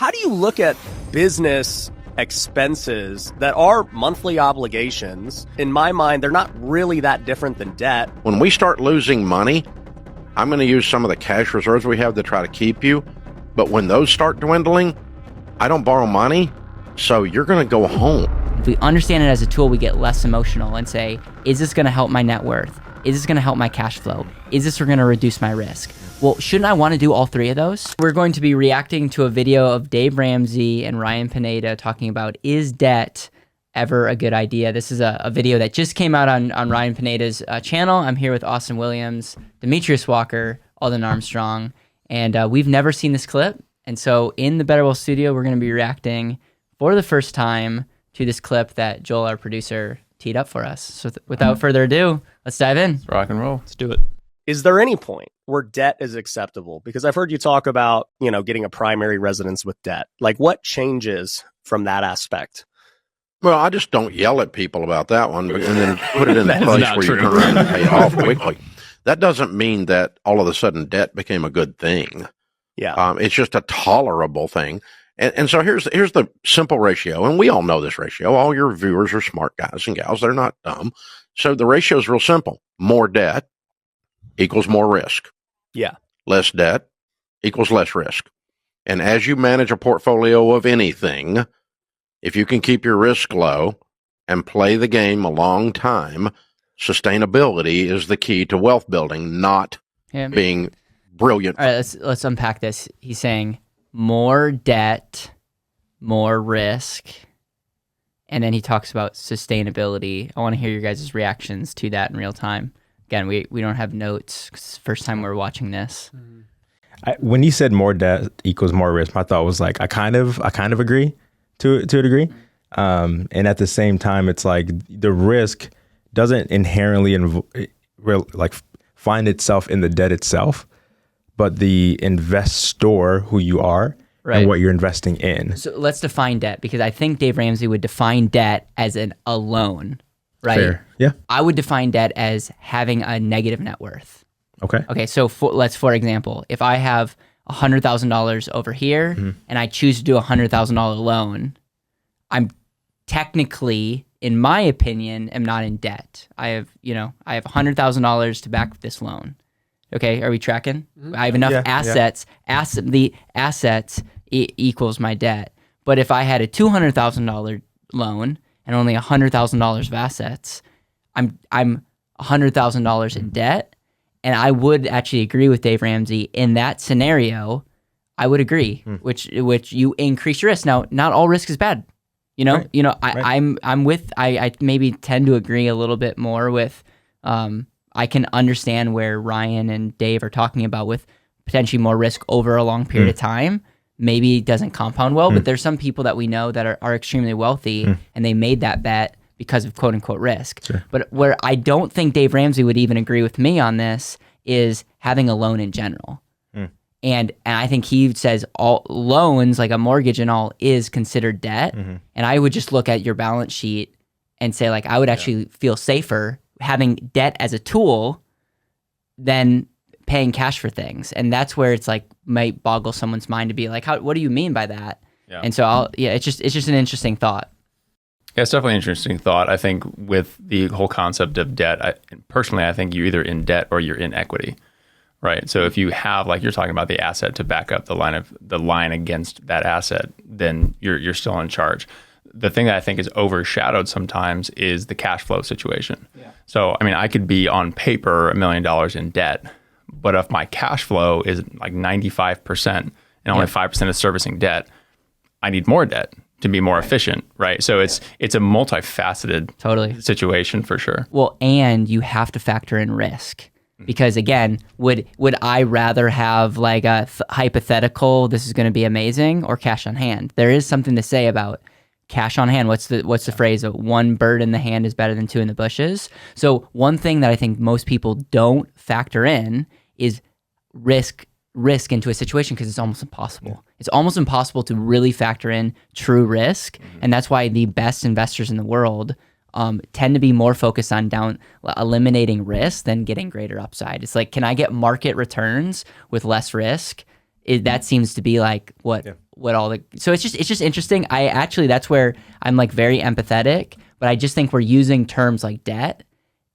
how do you look at business expenses that are monthly obligations? In my mind, they're not really that different than debt. When we start losing money, I'm going to use some of the cash reserves we have to try to keep you. But when those start dwindling, I don't borrow money, so you're going to go home. If we understand it as a tool, we get less emotional and say, is this going to help my net worth? Is this going to help my cash flow? Is this going to reduce my risk? Well, shouldn't I want to do all three of those? We're going to be reacting to a video of Dave Ramsey and Ryan Pineda talking about, is debt ever a good idea? This is a video that just came out on Ryan Pineda's channel. I'm here with Austin Williams, Demetrius Walker, Alden Armstrong, and we've never seen this clip. And so in the BetterWealth studio, we're going to be reacting for the first time to this clip that Joel, our producer, teed up for us. So without further ado, let's dive in. Let's rock and roll. Let's do it. Is there any point where debt is acceptable? Because I've heard you talk about, getting a primary residence with debt. Like, what changes from that aspect? Well, I just don't yell at people about that one and then put it in a place where you turn around and pay it off quickly. That doesn't mean that all of a sudden debt became a good thing. Yeah. It's just a tolerable thing. And so here's the simple ratio, and we all know this ratio. All your viewers are smart guys and gals. They're not dumb. So the ratio is real simple. More debt equals more risk. Yeah. Less debt equals less risk. And as you manage a portfolio of anything, if you can keep your risk low and play the game a long time, sustainability is the key to wealth building, not being brilliant. All right, let's unpack this. He's saying more debt, more risk, and then he talks about sustainability. I want to hear your guys' reactions to that in real time. Again, we don't have notes 'cause it's the first time we're watching this. When you said more debt equals more risk, my thought was like I kind of agree to a degree, and at the same time, it's like the risk doesn't inherently find itself in the debt itself, but the investor who you are and what you're investing in. So let's define debt, because I think Dave Ramsey would define debt as a loan, right? Fair. Yeah. I would define debt as having a negative net worth. Okay. So for example, if I have $100,000 over here and I choose to do a $100,000 loan, I'm technically, in my opinion, am not in debt. I have $100,000 to back this loan. Okay, are we tracking? I have enough assets. The assets equals my debt. But if I had a $200,000 loan and only $100,000 of assets, I'm $100,000 in debt. And I would actually agree with Dave Ramsey in that scenario. I would agree, which you increase your risk. Now, not all risk is bad. I maybe tend to agree a little bit more with. I can understand where Ryan and Dave are talking about with potentially more risk over a long period of time. Maybe it doesn't compound well, but there's some people that we know that are extremely wealthy and they made that bet because of quote unquote risk. Sure. But where I don't think Dave Ramsey would even agree with me on this is having a loan in general. And I think he says all loans, like a mortgage and all, is considered debt. And I would just look at your balance sheet and say, like, I would actually feel safer having debt as a tool than paying cash for things. And that's where it's like might boggle someone's mind to be like, what do you mean by that? Yeah. And so it's just an interesting thought. Yeah, it's definitely an interesting thought. I think with the whole concept of debt, I think you're either in debt or you're in equity, right? So if you have, like you're talking about, the asset to back up the line against that asset, then you're still in charge. The thing that I think is overshadowed sometimes is the cash flow situation. Yeah. So, I mean, I could be on paper $1 million in debt, but if my cash flow is like 95% and only 5% is servicing debt, I need more debt to be more efficient, right? So it's a multifaceted situation for sure. Well, and you have to factor in risk. Because again, would I rather have like a hypothetical, this is going to be amazing, or cash on hand? There is something to say about cash on hand. What's the phrase? One bird in the hand is better than two in the bushes. So one thing that I think most people don't factor in is risk into a situation, because it's almost impossible. It's almost impossible to really factor in true risk. And that's why the best investors in the world tend to be more focused on eliminating risk than getting greater upside. It's like, can I get market returns with less risk? that seems to be like what all the, so it's just interesting. That's where I'm like very empathetic, but I just think we're using terms like debt,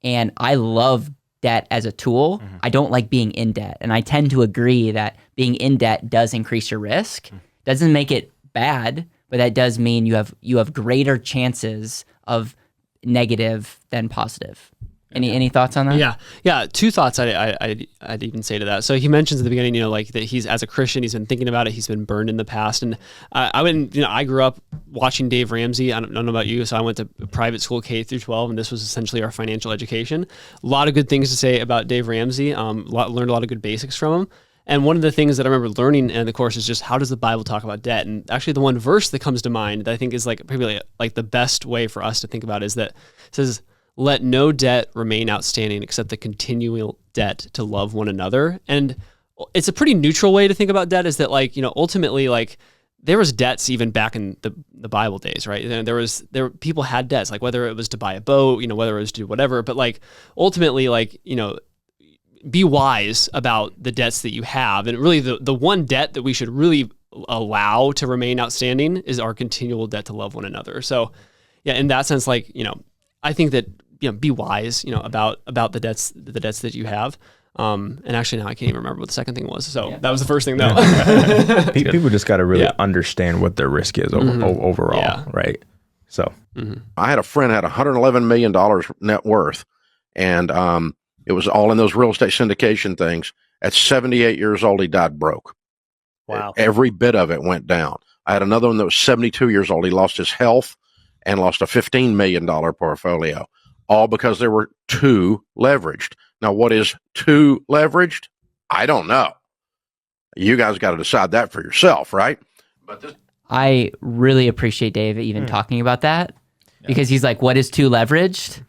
and I love debt as a tool. I don't like being in debt, and I tend to agree that being in debt does increase your risk. Doesn't make it bad, but that does mean you have greater chances of negative than positive. Any thoughts on that? Yeah. Two thoughts I'd even say to that. So he mentions at the beginning, like that he's, as a Christian, he's been thinking about it. He's been burned in the past, and I grew up watching Dave Ramsey. I don't know about you, so I went to private school K through 12, and this was essentially our financial education. A lot of good things to say about Dave Ramsey. Learned a lot of good basics from him. And one of the things that I remember learning in the course is just how does the Bible talk about debt? And actually, the one verse that comes to mind that I think is like probably like the best way for us to think about it is that it says, "Let no debt remain outstanding except the continual debt to love one another." And it's a pretty neutral way to think about debt, is that ultimately there was debts even back in the Bible days, right? And people had debts, like whether it was to buy a boat, whether it was to do whatever, but ultimately be wise about the debts that you have. And really the one debt that we should really allow to remain outstanding is our continual debt to love one another. So yeah, in that sense, I think that, be wise, about the debts that you have. And actually now I can't even remember what the second thing was. So that was the first thing though. People just got to really understand what their risk is overall. Right. So I had a friend had $111 million net worth, and it was all in those real estate syndication things. At 78 years old, he died broke. Wow. Every bit of it went down. I had another one that was 72 years old. He lost his health and lost a $15 million portfolio, all because there were too leveraged. Now, what is too leveraged? I don't know. You guys got to decide that for yourself, right? But I really appreciate Dave even talking about that, because he's like, what is too leveraged?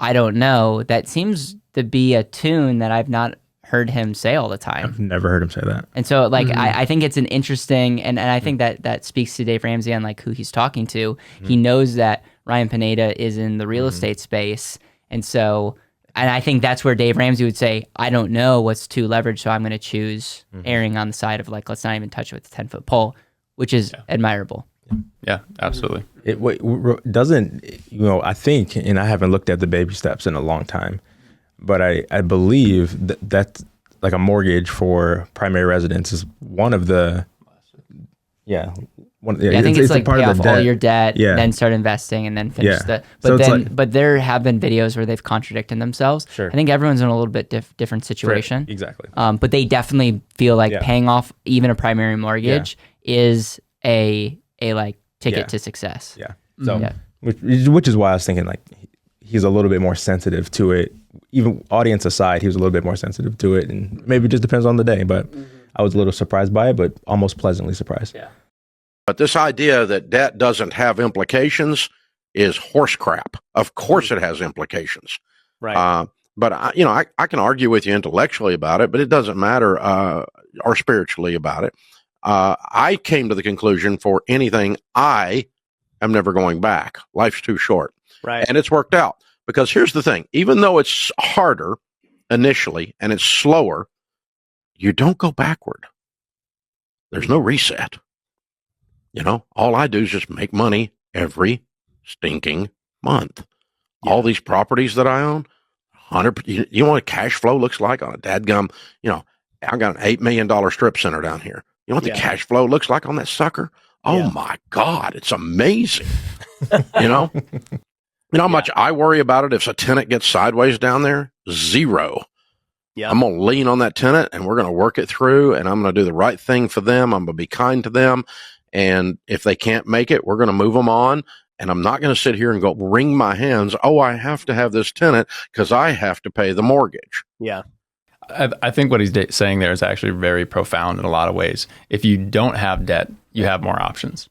I don't know. That seems to be a tune that I've not heard him say all the time. I've never heard him say that. And so I think it's an interesting, and I think that speaks to Dave Ramsey and who he's talking to. He knows that Ryan Pineda is in the real estate space. And so, and I think that's where Dave Ramsey would say, I don't know what's too leveraged, so I'm going to choose erring on the side of let's not even touch it with a 10-foot pole, which is admirable. Yeah, absolutely. It doesn't, I think, and I haven't looked at the baby steps in a long time, but I believe that's like a mortgage for primary residence is one of the, I think it's like pay off all your debt, then start investing, and then finish the. But there have been videos where they've contradicted themselves. Sure. I think everyone's in a little bit different situation. Right. Exactly. But they definitely feel like paying off even a primary mortgage is a ticket to success. Yeah. So, which is why I was thinking he's a little bit more sensitive to it. Even audience aside, he was a little bit more sensitive to it, and maybe it just depends on the day. But I was a little surprised by it, but almost pleasantly surprised. Yeah. But this idea that debt doesn't have implications is horse crap. Of course it has implications. Right. But I can argue with you intellectually about it, but it doesn't matter, or spiritually about it. I came to the conclusion for anything, I am never going back. Life's too short. Right. And it's worked out. Because here's the thing, even though it's harder initially and it's slower, you don't go backward. There's no reset. All I do is just make money every stinking month. Yeah. All these properties that I own, 100. You know what cash flow looks like on a dadgum? I got an $8 million strip center down here. You know what the cash flow looks like on that sucker? Oh my God, it's amazing. You know how much I worry about it if a tenant gets sideways down there? Zero. Yeah. I'm going to lean on that tenant, and we're going to work it through, and I'm going to do the right thing for them. I'm going to be kind to them. And if they can't make it, we're going to move them on. And I'm not going to sit here and go wring my hands. Oh, I have to have this tenant because I have to pay the mortgage. Yeah. I think what he's saying there is actually very profound in a lot of ways. If you don't have debt, you have more options,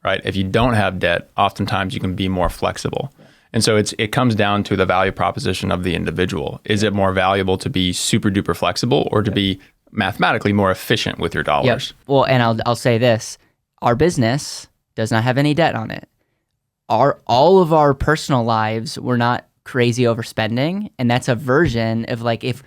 right? If you don't have debt, oftentimes you can be more flexible. And so it comes down to the value proposition of the individual. Is it more valuable to be super duper flexible or to be mathematically more efficient with your dollars? Yep. Well, and I'll say this. Our business does not have any debt on it. All of our personal lives, we're not crazy overspending, and that's a version of like if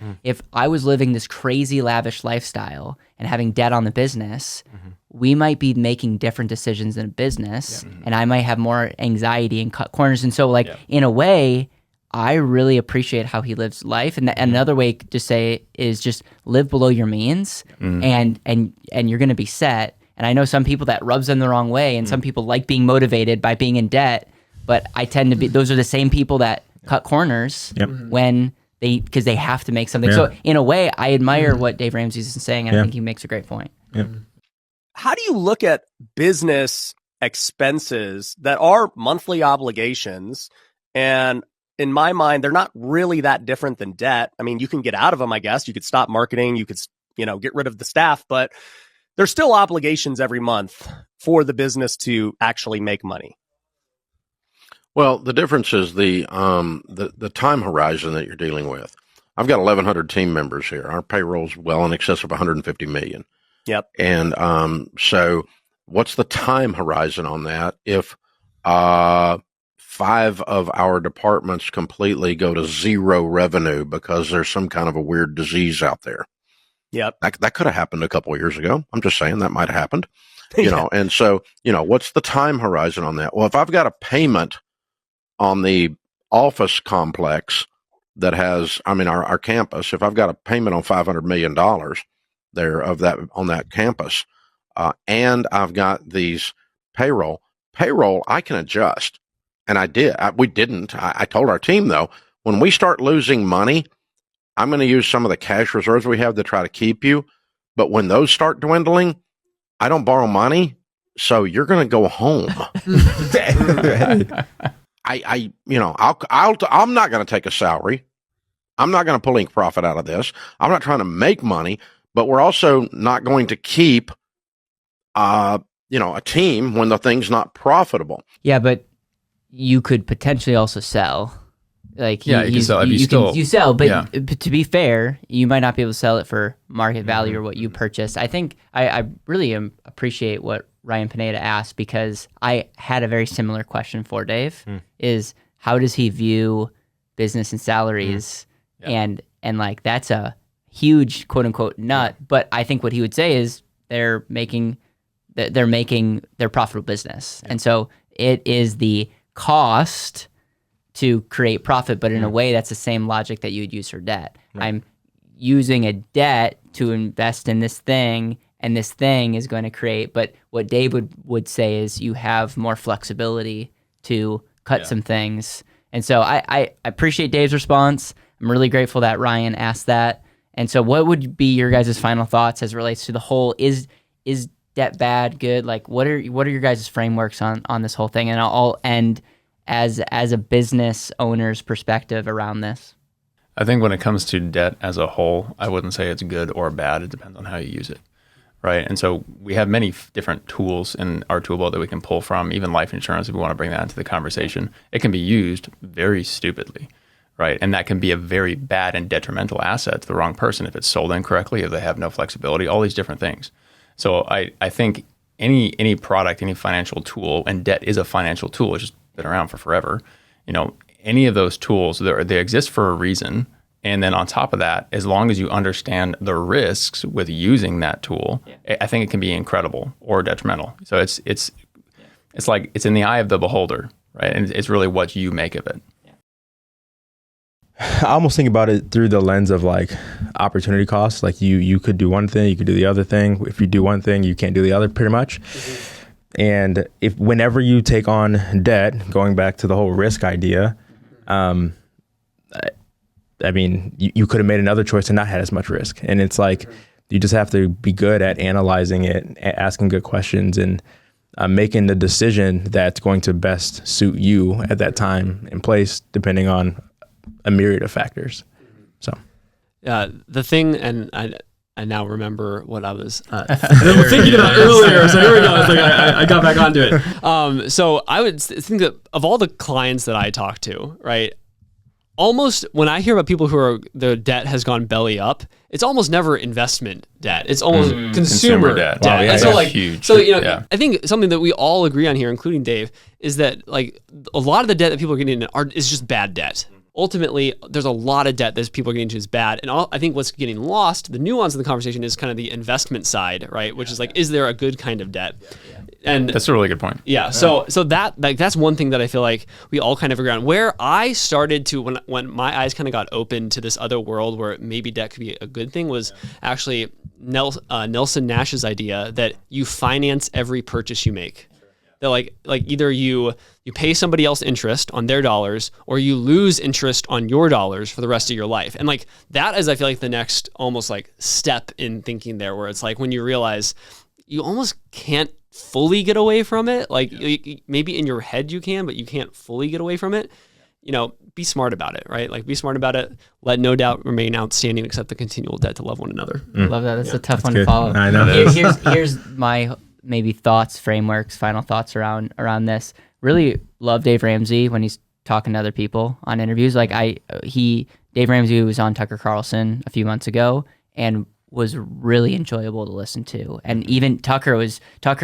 I was living this crazy lavish lifestyle and having debt on the business, we might be making different decisions in a business, and I might have more anxiety and cut corners. And so like in a way, I really appreciate how he lives life. And another way to say is just live below your means, and you're going to be set. And I know some people that rubs them the wrong way, and some people like being motivated by being in debt, but I tend to be, those are the same people that cut corners when because they have to make something. So in a way, I admire what Dave Ramsey is saying, and I think he makes a great point. How do you look at business expenses that are monthly obligations? And in my mind, they're not really that different than debt. I mean, you can get out of them, I guess. You could stop marketing. You could, get rid of the staff, but there's still obligations every month for the business to actually make money. Well, the difference is the time horizon that you're dealing with. I've got 1,100 team members here. Our payroll's well in excess of 150 million. Yep. And so what's the time horizon on that? If 5 of our departments completely go to zero revenue because there's some kind of a weird disease out there. Yep. That could have happened a couple of years ago. I'm just saying that might have happened. And so, what's the time horizon on that? Well, if I've got a payment on the office complex that has, our campus, if I've got a payment on $500 million there on that campus, and I've got these payroll, I can adjust. And I did. We didn't. I told our team, though, when we start losing money, I'm going to use some of the cash reserves we have to try to keep you. But when those start dwindling, I don't borrow money. So you're going to go home. I'm not going to take a salary. I'm not going to pull any profit out of this. I'm not trying to make money, but we're also not going to keep, a team when the thing's not profitable. Yeah, but you could potentially also sell. Like you sell. You sell, but to be fair, you might not be able to sell it for market value or what you purchased. I think I really appreciate what Ryan Pineda asked, because I had a very similar question for Dave. Is how does he view business and salaries? And like that's a huge quote unquote nut. But I think what he would say is they're making their profitable business, and so it is the cost to create profit, but in a way that's the same logic that you would use for debt. Right. I'm using a debt to invest in this thing, and this thing is going to create, but what Dave would say is you have more flexibility to cut some things. And so I appreciate Dave's response. I'm really grateful that Ryan asked that. And so what would be your guys' final thoughts as it relates to the whole, is debt bad, good? Like what are your guys' frameworks on this whole thing? And I'll end as a business owner's perspective around this. I think when it comes to debt as a whole, I wouldn't say it's good or bad. It depends on how you use it, right? And so we have many different tools in our tool belt that we can pull from, even life insurance, if we want to bring that into the conversation. It can be used very stupidly, right? And that can be a very bad and detrimental asset to the wrong person if it's sold incorrectly, if they have no flexibility, all these different things. So I think any product, any financial tool, and debt is a financial tool, it's just been around for forever. Any of those tools, they exist for a reason. And then on top of that, as long as you understand the risks with using that tool, I think it can be incredible or detrimental. So it's like it's in the eye of the beholder, right? And it's really what you make of it. I almost think about it through the lens of like opportunity costs. Like you could do one thing, you could do the other thing. If you do one thing, you can't do the other, pretty much. And whenever you take on debt, going back to the whole risk idea, you could have made another choice and not had as much risk. And it's like, you just have to be good at analyzing it, asking good questions, and making the decision that's going to best suit you at that time and place, depending on a myriad of factors. So, the thing, and I now remember what I was thinking about earlier. So here we go. It's like I got back onto it. So I would think that of all the clients that I talk to, right, almost when I hear about people who are their debt has gone belly up, it's almost never investment debt. It's almost consumer debt. Wow, and so huge. So I think something that we all agree on here, including Dave, is that like a lot of the debt that people are getting is just bad debt. ultimately there's a lot of debt that people are getting into is bad. And I think what's getting lost, the nuance of the conversation is kind of the investment side, right? Which is like, is there a good kind of debt? And that's a really good point. Yeah. So that like that's one thing that I feel like we all kind of agree on. Where I started to when my eyes kind of got open to this other world where maybe debt could be a good thing was actually Nelson Nash's idea that you finance every purchase you make. That like either you pay somebody else interest on their dollars or you lose interest on your dollars for the rest of your life. And like that is, I feel like, the next almost like step in thinking there, where it's like when you realize you almost can't fully get away from it. Like maybe in your head you can, but you can't fully get away from it. You know, be smart about it, right? Like be smart about it. Let no doubt remain outstanding, except the continual debt to love one another. Love that. That's a tough one to follow. I know. Here's my maybe thoughts, frameworks, final thoughts around this. Really love Dave Ramsey when he's talking to other people on interviews. Like Dave Ramsey was on Tucker Carlson a few months ago and was really enjoyable to listen to. And even Tucker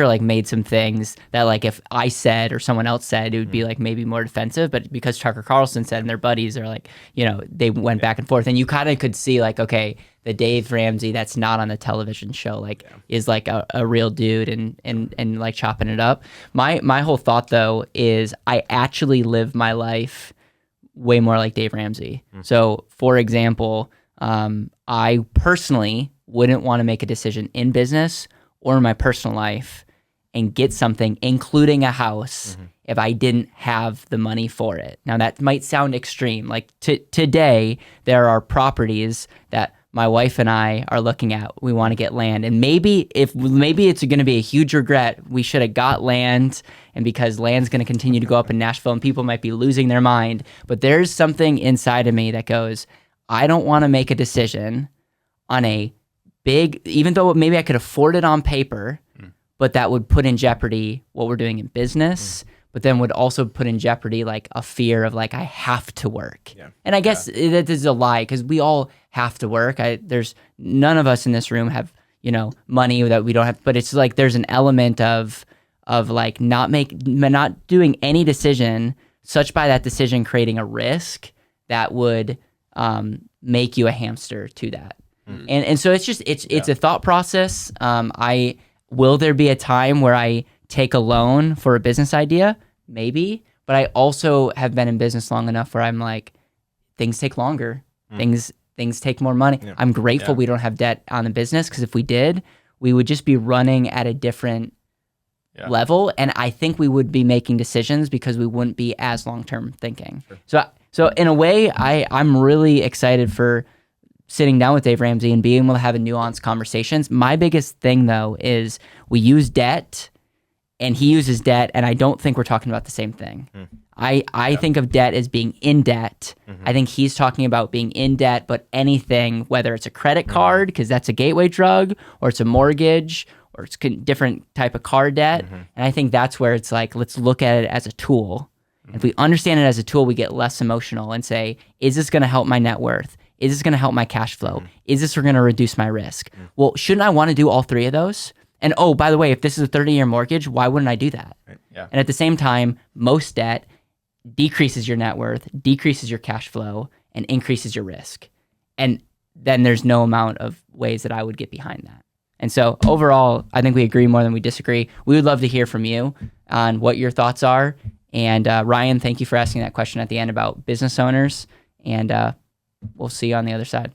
like made some things that like if I said or someone else said, it would be like maybe more defensive, but because Tucker Carlson said and their buddies are like, you know, they went back and forth and you kind of could see like, okay, the Dave Ramsey that's not on the television show like is like a real dude and like chopping it up. My whole thought though is I actually live my life way more like Dave Ramsey. So for example, I personally wouldn't want to make a decision in business or in my personal life and get something, including a house, if I didn't have the money for it. Now that might sound extreme. Like today, there are properties that my wife and I are looking at. We want to get land, and maybe it's going to be a huge regret. We should have got land, and because land's going to continue to go up in Nashville, and people might be losing their mind. But there's something inside of me that goes, I don't want to make a decision on a big, even though maybe I could afford it on paper, but that would put in jeopardy what we're doing in business, but then would also put in jeopardy like a fear of like, I have to work. Yeah. And I guess that is a lie because we all have to work. There's none of us in this room have, you know, money that we don't have, but it's like, there's an element of like not doing any decision such by that decision creating a risk that would make you a hamster to that. And so it's just it's a thought process. Will there be a time where I take a loan for a business idea? Maybe, but I also have been in business long enough where I'm like, things take longer. Things take more money. Yeah. I'm grateful we don't have debt on the business because if we did, we would just be running at a different level, and I think we would be making decisions because we wouldn't be as long-term thinking. Sure. So in a way, I'm really excited for sitting down with Dave Ramsey and being able to have a nuanced conversations. My biggest thing though is we use debt and he uses debt, and I don't think we're talking about the same thing. I think of debt as being in debt. I think he's talking about being in debt, but anything, whether it's a credit card, because that's a gateway drug, or it's a mortgage, or it's different type of car debt. And I think that's where it's like, let's look at it as a tool. If we understand it as a tool, we get less emotional and say, is this going to help my net worth? Is this going to help my cash flow? Is this going to reduce my risk? Well, shouldn't I want to do all three of those? And oh, by the way, if this is a 30-year mortgage, why wouldn't I do that? Right. Yeah. And at the same time, most debt decreases your net worth, decreases your cash flow, and increases your risk. And then there's no amount of ways that I would get behind that. And so overall, I think we agree more than we disagree. We would love to hear from you on what your thoughts are. And Ryan, thank you for asking that question at the end about business owners. And we'll see you on the other side.